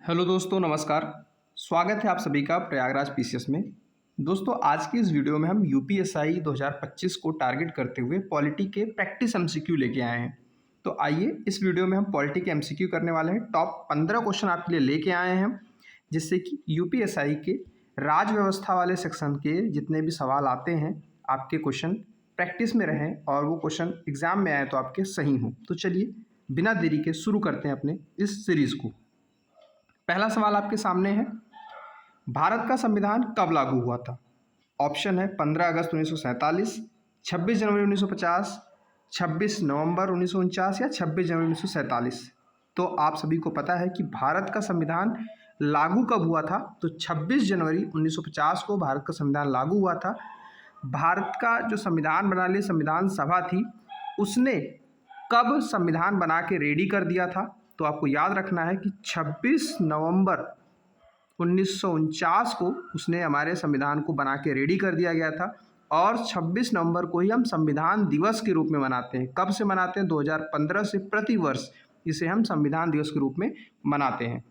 Hello दोस्तों, नमस्कार। स्वागत है आप सभी का प्रयागराज पीसीएस में। दोस्तों, आज की इस वीडियो में हम यूपीएसआई 2025 को टारगेट करते हुए पॉलिटी के प्रैक्टिस एमसीक्यू लेके आए हैं। तो आइए इस वीडियो में हम पॉलिटी के एमसीक्यू करने वाले हैं। टॉप 15 क्वेश्चन आपके लिए लेके आए हैं, जिससे कि यूपीएसआई के राज व्यवस्था वाले सेक्शन के जितने भी सवाल आते हैं, आपके क्वेश्चन प्रैक्टिस में रहें और वो क्वेश्चन एग्जाम में आए तो आपके सही हों। तो चलिए बिना देरी के शुरू करते हैं अपने इस सीरीज़ को। पहला सवाल आपके सामने है, भारत का संविधान कब लागू हुआ था? ऑप्शन है 15 अगस्त 1947, 26 जनवरी 1950, 26 नवंबर 1949 या 26 जनवरी 1947। तो आप सभी को पता है कि भारत का संविधान लागू कब हुआ था। तो 26 जनवरी 1950 को भारत का संविधान लागू हुआ था। भारत का जो संविधान बनाने संविधान सभा थी, उसने कब संविधान बना के रेडी कर दिया था? तो आपको याद रखना है कि 26 नवंबर 1949 को उसने हमारे संविधान को बना के रेडी कर दिया गया था और 26 नवंबर को ही हम संविधान दिवस के रूप में मनाते हैं। कब से मनाते हैं? 2015 से प्रतिवर्ष इसे हम संविधान दिवस के रूप में मनाते हैं।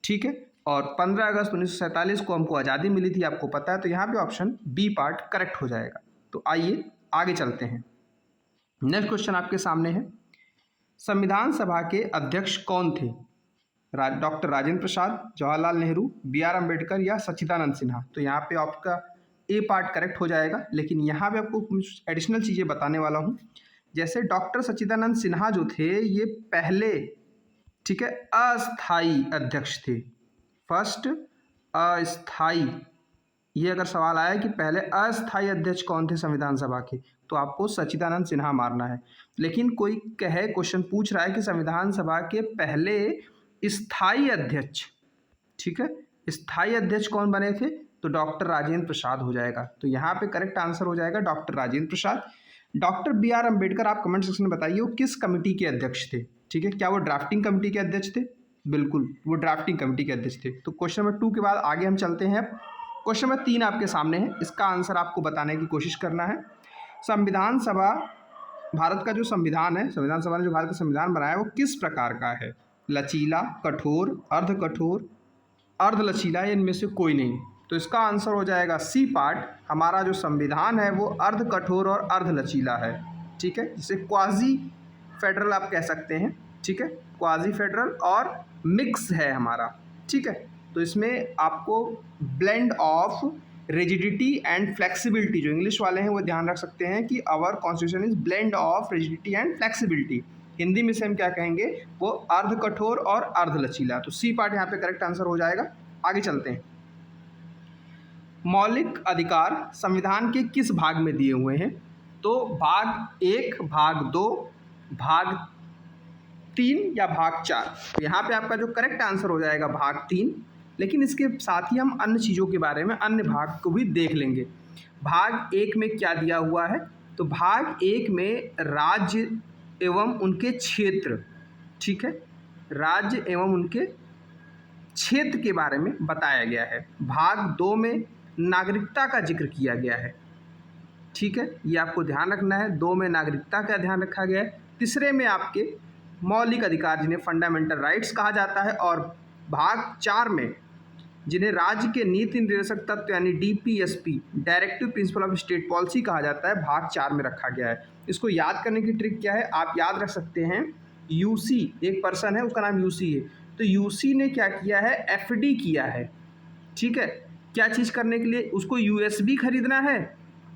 ठीक है। और 15 अगस्त 1947 को हमको आज़ादी मिली थी, आपको पता है। तो यहाँ पे ऑप्शन बी पार्ट करेक्ट हो जाएगा। तो आइए आगे चलते हैं। नेक्स्ट क्वेश्चन आपके सामने है, संविधान सभा के अध्यक्ष कौन थे? Doctor Rajendra Prasad, Jawaharlal Nehru, B R Ambedkar या सच्चिदानंद सिन्हा? तो यहाँ पे आपका ए पार्ट करेक्ट हो जाएगा, लेकिन यहाँ पे आपको कुछ एडिशनल चीज़ें बताने वाला हूँ। जैसे डॉक्टर सच्चिदानंद सिन्हा जो थे, ये पहले, ठीक है, अस्थाई अध्यक्ष थे। फर्स्ट अस्थाई, ये अगर सवाल आया कि पहले अस्थाई अध्यक्ष कौन थे संविधान सभा के, तो आपको सच्चिदानंद सिन्हा मारना है। लेकिन कोई कहे, क्वेश्चन पूछ रहा है कि संविधान सभा के पहले स्थायी अध्यक्ष, ठीक है, स्थायी अध्यक्ष कौन बने थे? तो डॉक्टर राजेंद्र प्रसाद हो जाएगा। तो यहाँ पे करेक्ट आंसर हो जाएगा doctor Rajendra Prasad. Doctor B R Ambedkar, आप कमेंट सेक्शन में बताइए वो किस कमेटी के अध्यक्ष थे? ठीक है, क्या वो ड्राफ्टिंग कमेटी के अध्यक्ष थे? बिल्कुल, वो ड्राफ्टिंग कमेटी के अध्यक्ष थे। तो क्वेश्चन नंबर 2 के बाद आगे हम चलते हैं। क्वेश्चन नंबर 3 आपके सामने है, इसका आंसर आपको बताने की कोशिश करना है। संविधान सभा, भारत का जो संविधान है, संविधान सभा ने जो भारत का संविधान बनाया है, वो किस प्रकार का है? लचीला, कठोर, अर्ध कठोर, अर्ध लचीला, इनमें से कोई नहीं। तो इसका आंसर हो जाएगा सी पार्ट। हमारा जो संविधान है वो अर्ध कठोर और अर्ध लचीला है। ठीक है, जिसे क्वाजी फेडरल आप कह सकते हैं। ठीक है, क्वाजी फेडरल और मिक्स है हमारा। ठीक है, तो इसमें आपको blend of rigidity and flexibility, जो इंग्लिश वाले हैं वो ध्यान रख सकते हैं कि our constitution is blend of rigidity and flexibility. Hindi में से हम क्या कहेंगे? वो अर्ध कठोर और अर्ध लचीला। तो सी पार्ट यहाँ पे करेक्ट आंसर हो जाएगा। आगे चलते हैं। मौलिक अधिकार संविधान के किस भाग में दिए हुए हैं? तो भाग 1, भाग 2, भाग 3 या भाग 4? तो यहाँ पे आपका जो करेक्ट आंसर हो जाएगा भाग 3। लेकिन इसके साथ ही हम अन्य चीज़ों के बारे में, अन्य भाग को भी देख लेंगे। भाग 1 में क्या दिया हुआ है? तो भाग 1 में राज्य एवं उनके क्षेत्र, ठीक है, राज्य एवं उनके क्षेत्र के बारे में बताया गया है। भाग 2 में नागरिकता का जिक्र किया गया है। ठीक है, ये आपको ध्यान रखना है। 2 में नागरिकता का ध्यान रखा गया है। तीसरे में आपके मौलिक अधिकार, जिन्हें फंडामेंटल राइट्स कहा जाता है, और भाग 4 में जिन्हें राज्य के नीति निर्देशक तत्व यानी DPSP, directive principle of state policy कहा जाता है, भाग 4 में रखा गया है। इसको याद करने की ट्रिक क्या है? आप याद रख सकते हैं, यूसी, एक पर्सन है उसका नाम यूसी है। तो यूसी ने क्या किया है? एफडी किया है। ठीक है, क्या चीज़ करने के लिए? उसको यूएसबी खरीदना है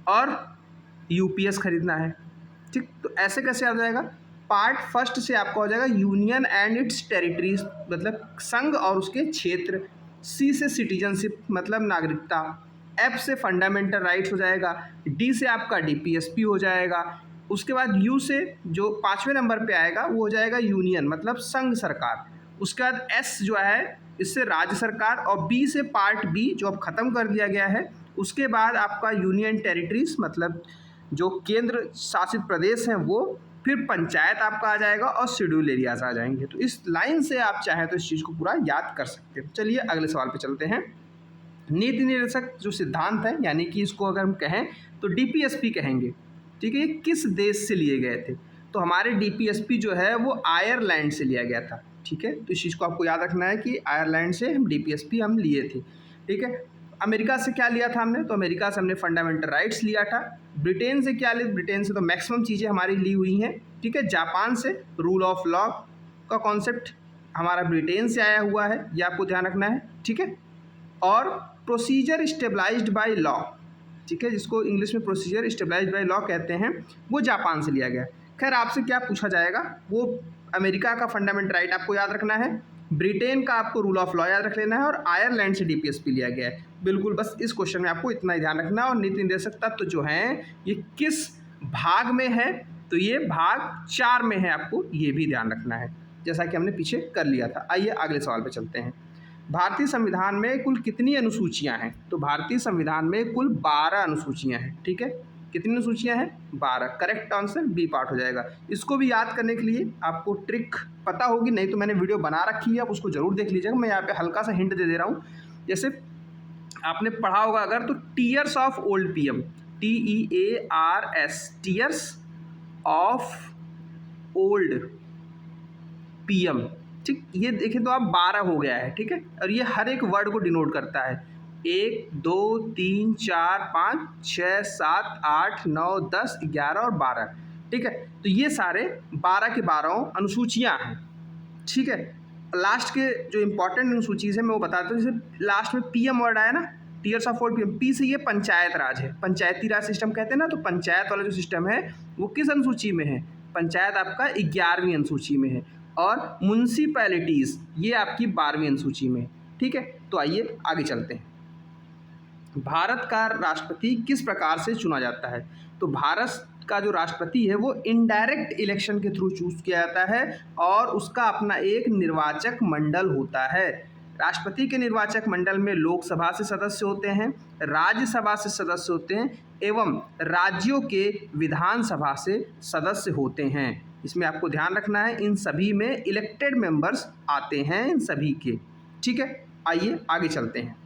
और यूपीएस खरीदना है। ठीक, तो ऐसे कैसे आ जाएगा? पार्ट फर्स्ट से आपका हो जाएगा यूनियन एंड इट्स टेरिटरीज, मतलब संघ और उसके क्षेत्र। सी से सिटीजनशिप, मतलब नागरिकता। एफ से फंडामेंटल राइट्स हो जाएगा। डी से आपका डीपीएसपी हो जाएगा। उसके बाद यू से जो 5वें नंबर पे आएगा वो हो जाएगा यूनियन, मतलब संघ सरकार। उसके बाद एस जो है, इससे राज्य सरकार। और बी से पार्ट बी जो अब ख़त्म कर दिया गया है। उसके बाद आपका यूनियन टेरिटरीज, मतलब जो केंद्र शासित प्रदेश हैं वो। फिर पंचायत आपका आ जाएगा और शेड्यूल एरियाज आ जाएंगे। तो इस लाइन से आप चाहें तो इस चीज़ को पूरा याद कर सकते हैं। चलिए अगले सवाल पे चलते हैं। नीति निर्देशक जो सिद्धांत है, यानी कि इसको अगर हम कहें तो डीपीएसपी कहेंगे। ठीक है, ये किस देश से लिए गए थे? तो हमारे डीपीएसपी जो है वो आयरलैंड से लिया गया था। ठीक है, तो इस चीज़ को आपको याद रखना है कि आयरलैंड से हम DPSP हम लिए थे। ठीक है, अमेरिका से क्या लिया था हमने, तो अमेरिका से हमने फंडामेंटल राइट्स लिया था। ब्रिटेन से क्या लिया, ब्रिटेन से तो मैक्सिमम चीज़ें हमारी ली हुई हैं। ठीक है, जापान से रूल ऑफ लॉ का कॉन्सेप्ट हमारा ब्रिटेन से आया हुआ है, ये आपको ध्यान रखना है। ठीक है, और प्रोसीजर स्टेबलाइज्ड बाय लॉ, ठीक है, जिसको इंग्लिश में प्रोसीजर स्टेबलाइज्ड बाय लॉ कहते हैं, वो जापान से लिया गया। खैर आपसे क्या पूछा जाएगा, वो अमेरिका का फंडामेंटल राइट आपको याद रखना है, ब्रिटेन का आपको रूल ऑफ लॉ याद रख लेना है, और आयरलैंड से DPSP लिया गया है। बिल्कुल, बस इस क्वेश्चन में आपको इतना ही ध्यान रखना है। और नीति निर्देशक तत्व जो हैं ये किस भाग में है, तो ये भाग 4 में है, आपको ये भी ध्यान रखना है, जैसा कि हमने पीछे कर लिया था। आइए अगले सवाल पे चलते हैं। भारतीय संविधान में कुल कितनी अनुसूचियां हैं, तो भारतीय संविधान में कुल 12 अनुसूचियां हैं। ठीक है, कितनी अनुसूचियां हैं, 12। करेक्ट आंसर बी पार्ट हो जाएगा। इसको भी याद करने के लिए आपको ट्रिक पता होगी, नहीं तो मैंने वीडियो बना रखी है, आप उसको जरूर देख लीजिएगा। मैं यहाँ पे हल्का सा हिंट दे रहा हूँ, जैसे आपने पढ़ा होगा अगर, तो tears of old PM, TEARS, tears of old PM। ठीक, ये देखें तो आप 12 हो गया है। ठीक है, और ये हर एक वर्ड को डिनोट करता है, 1 2 3 4 5 6 7 8 9 10 11 और 12। ठीक है, तो ये सारे 12 के 12 अनुसूचियां हैं। ठीक है, लास्ट के जो इंपॉर्टेंट अनुसूची है मैं वो बताता हूँ। जैसे लास्ट में PM वर्ड आया ना, tears of old PM, P से ये पंचायत राज है, पंचायती राज सिस्टम कहते हैं ना, तो पंचायत वाला जो सिस्टम है वो किस अनुसूची में है, पंचायत आपका 11वीं अनुसूची में है, और म्युनिसिपैलिटीज़ ये आपकी 12वीं अनुसूची में। ठीक है, तो आइए आगे चलते हैं। भारत का राष्ट्रपति किस प्रकार से चुना जाता है, तो भारत का जो राष्ट्रपति है वो इनडायरेक्ट इलेक्शन के थ्रू चूज किया जाता है, और उसका अपना एक निर्वाचक मंडल होता है। राष्ट्रपति के निर्वाचक मंडल में लोकसभा से सदस्य होते हैं, राज्यसभा से सदस्य होते हैं, एवं राज्यों के विधानसभा से सदस्य होते हैं। इसमें आपको ध्यान रखना है, इन सभी में इलेक्टेड मेंबर्स आते हैं, इन सभी के। ठीक है, आइए आगे चलते हैं।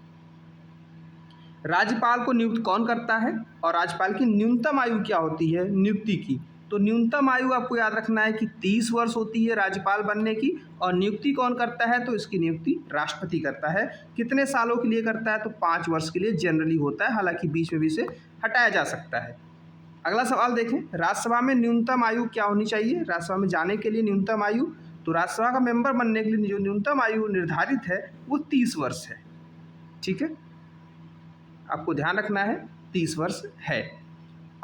राज्यपाल को नियुक्त कौन करता है, और राज्यपाल की न्यूनतम आयु क्या होती है नियुक्ति की, तो न्यूनतम आयु आपको याद रखना है कि 30 वर्ष होती है राज्यपाल बनने की, और नियुक्ति कौन करता है, तो इसकी नियुक्ति राष्ट्रपति करता है। कितने सालों के लिए करता है, तो 5 वर्ष के लिए जनरली होता है, हालांकि बीच में भी इसे हटाया जा सकता है। अगला सवाल देखें, राज्यसभा में न्यूनतम आयु क्या होनी चाहिए, राज्यसभा में जाने के लिए न्यूनतम आयु, तो राज्यसभा का मेंबर बनने के लिए जो न्यूनतम आयु निर्धारित है वो 30 वर्ष है। ठीक है, आपको ध्यान रखना है 30 वर्ष है।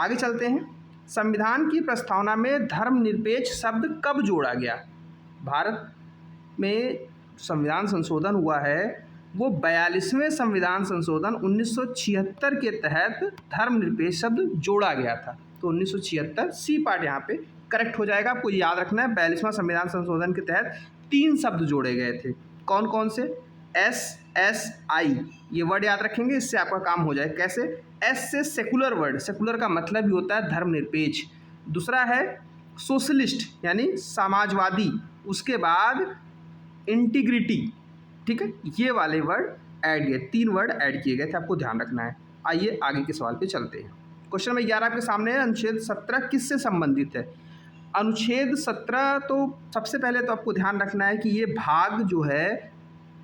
आगे चलते हैं। संविधान की प्रस्तावना में धर्मनिरपेक्ष शब्द कब जोड़ा गया, भारत में संविधान संशोधन हुआ है वो 42वें संविधान संशोधन 1976 के तहत धर्मनिरपेक्ष शब्द जोड़ा गया था, तो 1976 सी पार्ट यहाँ पे करेक्ट हो जाएगा। आपको याद रखना है 42वां संविधान संशोधन के तहत 3 शब्द जोड़े गए थे। कौन कौन से, SSI, ये वर्ड याद रखेंगे, इससे आपका काम हो जाए। कैसे, एस से सेकुलर वर्ड, सेकुलर का मतलब ही होता है धर्मनिरपेक्ष। दूसरा है सोशलिस्ट यानी समाजवादी, उसके बाद इंटीग्रिटी। ठीक है, ये वाले वर्ड ऐड किए, 3 वर्ड ऐड किए गए थे, आपको ध्यान रखना है। आइए आगे के सवाल पे चलते हैं। क्वेश्चन नंबर 11 आपके सामने है, अनुच्छेद 17 किससे संबंधित है। अनुच्छेद 17 तो सबसे पहले तो आपको ध्यान रखना है कि ये भाग जो है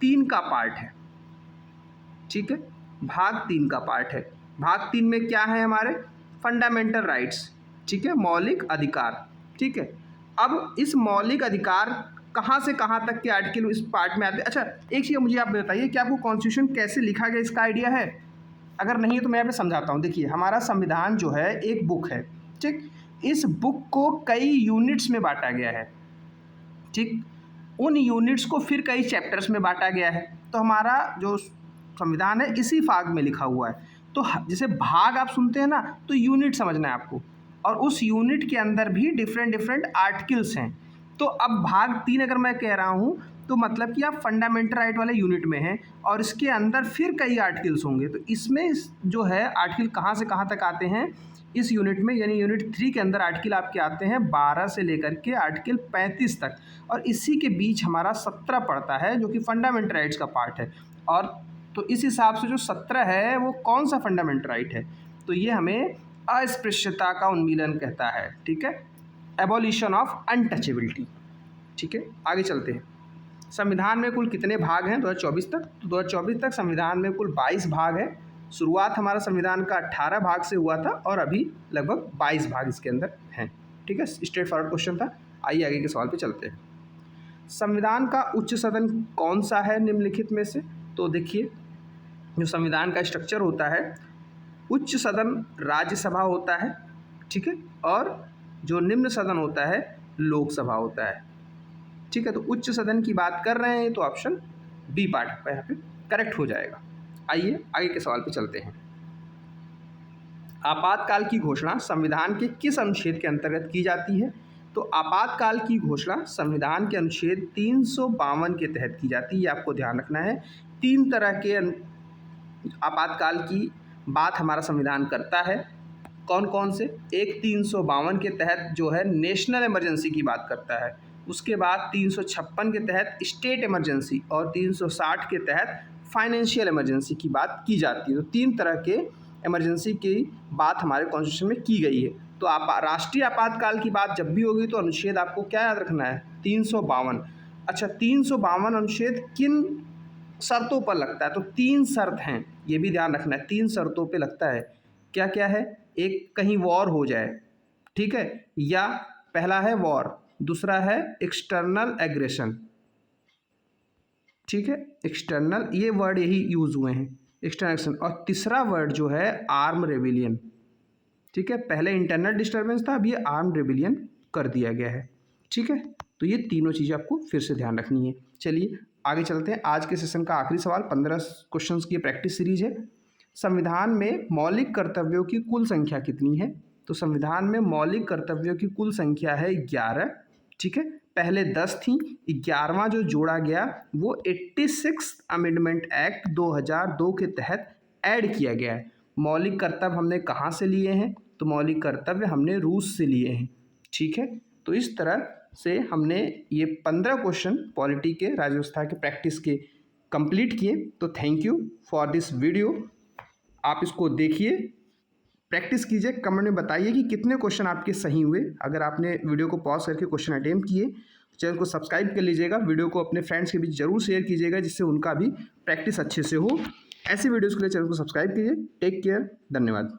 3 का पार्ट है। ठीक है, भाग 3 का पार्ट है। भाग 3 में क्या है हमारे, फंडामेंटल राइट्स। ठीक है, मौलिक अधिकार। ठीक है, अब इस मौलिक अधिकार कहाँ से कहाँ तक के आर्टिकल इस पार्ट में आते हैं। अच्छा, एक चीज़ मुझे आप बताइए कि आपको कॉन्स्टिट्यूशन कैसे लिखा गया इसका आइडिया है, अगर नहीं है तो मैं यहाँ पे समझाता हूँ। देखिए, हमारा संविधान जो है एक बुक है। ठीक, इस बुक को कई यूनिट्स में बांटा गया है। ठीक, उन यूनिट्स को फिर कई चैप्टर्स में बांटा गया है, तो हमारा जो संविधान है इसी भाग में लिखा हुआ है। तो जैसे भाग आप सुनते हैं ना, तो यूनिट समझना है आपको, और उस यूनिट के अंदर भी डिफरेंट आर्टिकल्स हैं। तो अब भाग 3 अगर मैं कह रहा हूँ तो मतलब कि आप फंडामेंटल राइट वाले यूनिट में हैं, और इसके अंदर फिर कई आर्टिकल्स होंगे। तो इसमें जो है आर्टिकल कहाँ से कहाँ तक आते हैं इस यूनिट में, यानी यूनिट 3 के अंदर आर्टिकल आपके आते हैं 12 से लेकर के आर्टिकल 35 तक, और इसी के बीच हमारा 17 पड़ता है जो कि फंडामेंटल राइट्स का पार्ट है। और तो इस हिसाब से जो 17 है वो कौन सा फंडामेंटल राइट है, तो ये हमें अस्पृश्यता का उन्मूलन कहता है। ठीक है, एबॉलिशन ऑफ अनटचेबिलिटी। ठीक है, आगे चलते हैं। संविधान में कुल कितने भाग हैं 2024 तक? तो 2024 तक संविधान में कुल 22 भाग है। शुरुआत हमारा संविधान का 18 भाग से हुआ था और अभी लगभग 22 भाग इसके अंदर हैं। ठीक है, स्ट्रेट फॉरवर्ड क्वेश्चन था। आइए आगे के सवाल पे चलते हैं। संविधान का उच्च सदन कौन सा है निम्नलिखित में से? तो देखिए, जो संविधान का स्ट्रक्चर होता है, उच्च सदन राज्यसभा होता है, ठीक है, और जो निम्न सदन होता है लोकसभा होता है। ठीक है, तो उच्च सदन की बात कर रहे हैं तो ऑप्शन बी पार्ट आपका यहाँ पे करेक्ट हो जाएगा। आइए आगे के सवाल पे चलते हैं। आपातकाल की घोषणा संविधान के किस अनुच्छेद के अंतर्गत की जाती है? तो आपातकाल की घोषणा संविधान के अनुच्छेद 352 के तहत की जाती है। ये आपको ध्यान रखना है। 3 तरह के आपातकाल की बात हमारा संविधान करता है। कौन कौन से? एक 352 के तहत जो है नेशनल इमरजेंसी की बात करता है, उसके बाद 356 के तहत स्टेट इमरजेंसी और 360 के तहत फाइनेंशियल इमरजेंसी की बात की जाती है। तो 3 तरह के इमरजेंसी की बात हमारे कॉन्स्टिट्यूशन में की गई है। तो आप राष्ट्रीय आपातकाल की बात जब भी होगी तो अनुच्छेद आपको क्या याद रखना है? 352। अच्छा, 352 अनुच्छेद किन शर्तों पर लगता है? तो 3 शर्त हैं, ये भी ध्यान रखना है। 3 शर्तों पे लगता है। क्या क्या है? एक, कहीं वॉर हो जाए, ठीक है, या पहला है वॉर, दूसरा है एक्सटर्नल एग्रेशन, ठीक है, एक्सटर्नल, ये वर्ड यही यूज हुए हैं, एक्सटर्नल एग्रेशन, और तीसरा वर्ड जो है आर्म रेबिलियन। ठीक है, पहले इंटरनल डिस्टर्बेंस था, अब ये आर्म रेबिलियन कर दिया गया है। ठीक है, तो ये तीनों चीज़ें आपको फिर से ध्यान रखनी है। चलिए आगे चलते हैं। आज के सेशन का आखिरी सवाल, 15 क्वेश्चंस की प्रैक्टिस सीरीज है। संविधान में मौलिक कर्तव्यों की कुल संख्या कितनी है? तो संविधान में मौलिक कर्तव्यों की कुल संख्या है 11। ठीक है, पहले 10 थी, 11वां जो जोड़ा गया वो 86 अमेंडमेंट एक्ट 2002 के तहत ऐड किया गया है। मौलिक कर्तव्य हमने कहाँ से लिए हैं? तो मौलिक कर्तव्य हमने रूस से लिए हैं। ठीक है, तो इस तरह से हमने ये 15 क्वेश्चन पॉलिटी के, राज्य व्यवस्था के प्रैक्टिस के कंप्लीट किए। तो thank you for this video. आप इसको देखिए, प्रैक्टिस कीजिए, कमेंट में बताइए कि कितने क्वेश्चन आपके सही हुए। अगर आपने वीडियो को पॉज करके क्वेश्चन अटेम्प्ट किए, चैनल को सब्सक्राइब कर लीजिएगा, वीडियो को अपने फ्रेंड्स के बीच जरूर शेयर कीजिएगा जिससे उनका भी प्रैक्टिस अच्छे से हो। ऐसी वीडियोज़ के लिए चैनल को सब्सक्राइब कीजिए। टेक केयर, धन्यवाद।